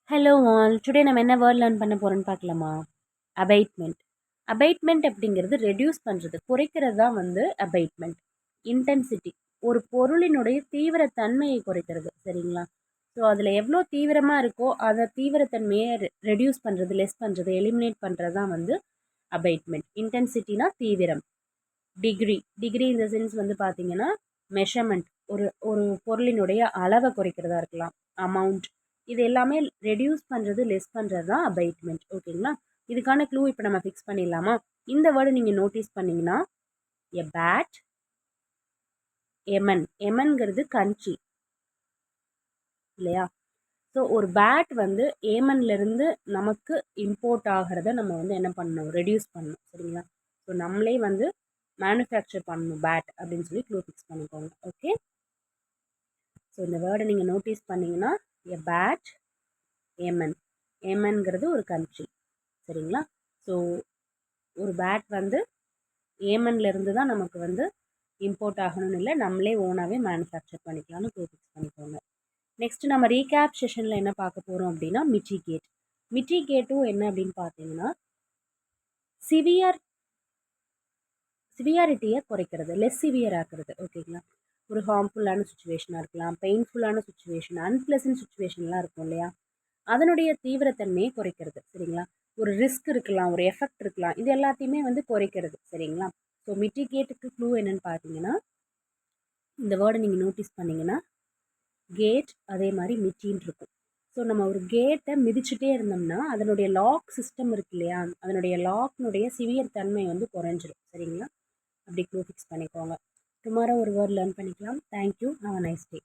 Hello all today நம்ம என்ன word learn பண்ண போகிறோன்னு பார்க்கலாமா? அபைட்மெண்ட். அபைட்மெண்ட் அப்படிங்கிறது ரெடியூஸ் பண்ணுறது, குறைக்கிறது தான் வந்து அபைட்மெண்ட். இன்டென்சிட்டி, ஒரு பொருளினுடைய தீவிரத்தன்மையை குறைக்கிறது, சரிங்களா? ஸோ அதில் எவ்வளோ தீவிரமாக இருக்கோ அதை தீவிரத்தன்மையை ரெடியூஸ் பண்ணுறது, லெஸ் பண்ணுறது, எலிமினேட் பண்ணுறது தான் வந்து அபைட்மெண்ட். இன்டென்சிட்டினா தீவிரம். டிகிரி, டிகிரி இந்த சென்ஸ் வந்து பார்த்தீங்கன்னா மெஷர்மெண்ட், ஒரு ஒரு பொருளினுடைய அளவை குறைக்கிறதா இருக்கலாம். அமௌண்ட், இது எல்லாமே ரெடியூஸ் பண்ணுறது, லெஸ் பண்ணுறது தான் அபைட்மெண்ட். ஓகேங்களா? இதுக்கான க்ளூ இப்போ நம்ம ஃபிக்ஸ் பண்ணிடலாமா? இந்த வேர்டு நீங்கள் நோட்டீஸ் பண்ணிங்கன்னா எ பேட், எமன். எமன்கிறது கண்ட்ரி இல்லையா? ஸோ ஒரு பேட் வந்து ஏமன்லேருந்து நமக்கு இம்போர்ட் ஆகிறத நம்ம வந்து என்ன பண்ணணும்? ரெடியூஸ் பண்ணணும், சரிங்களா? ஸோ நம்மளே வந்து மேனுஃபேக்சர் பண்ணணும் பேட் அப்படின்னு சொல்லி க்ளூ ஃபிக்ஸ் பண்ணிக்கோங்க. ஓகே, ஸோ இந்த வேர்டை நீங்கள் நோட்டீஸ் பண்ணிங்கன்னா எ பேட், ஏமன். ஏமன்கிறது ஒரு கண்ட்ரி, சரிங்களா? ஸோ ஒரு பேட் வந்து ஏமன்லேருந்து தான் நமக்கு வந்து இம்போர்ட் ஆகணும்னு இல்லை, நம்மளே ஓனாகவே மேனுஃபேக்சர் பண்ணிக்கலாம்னு க்ளூ ஃபிக்ஸ் பண்ணிக்கோங்க. நெக்ஸ்ட் நம்ம ரீகேப் செஷனில் என்ன பார்க்க போகிறோம் அப்படின்னா மிட்டிகேட். மிட்டிகேட்டும் என்ன அப்படின்னு பார்த்தீங்கன்னா சிவியாரிட்டியை குறைக்கிறது, லெஸ் சிவியர் ஆக்குறது. ஓகேங்களா? ஒரு ஹார்ம்ஃபுல்லான சுச்சுவேஷனாக இருக்கலாம், பெயின்ஃபுல்லான சுச்சுவேஷன், அன்பிளசன்ட் சுச்சுவேஷன்லாம் இருக்கும் இல்லையா? அதனுடைய தீவிரத்தன்மையை குறைக்கிறது, சரிங்களா? ஒரு ரிஸ்க் இருக்கலாம், ஒரு எஃபெக்ட் இருக்கலாம், இது எல்லாத்தையுமே வந்து குறைக்கிறது, சரிங்களா? ஸோ மிட்டிகேட்டுக்கு க்ளூ என்னன்னு பார்த்தீங்கன்னா இந்த வேர்டை நீங்கள் நோட்டீஸ் பண்ணிங்கன்னா கேட், அதே மாதிரி மிட்டின்னு இருக்கும். ஸோ நம்ம ஒரு கேட்டை மிதிச்சுட்டே இருந்தோம்னா அதனுடைய லாக் சிஸ்டம் இருக்கு இல்லையா, அதனுடைய லாக்னுடைய சிவியர் தன்மை வந்து குறைஞ்சிரும், சரிங்களா? அப்படி க்ளூ ஃபிக்ஸ் பண்ணிக்கோங்க. டுமாரோ ஒரு வேர்ட் லேர்ன் பண்ணிக்கலாம். Thank you, have a nice day.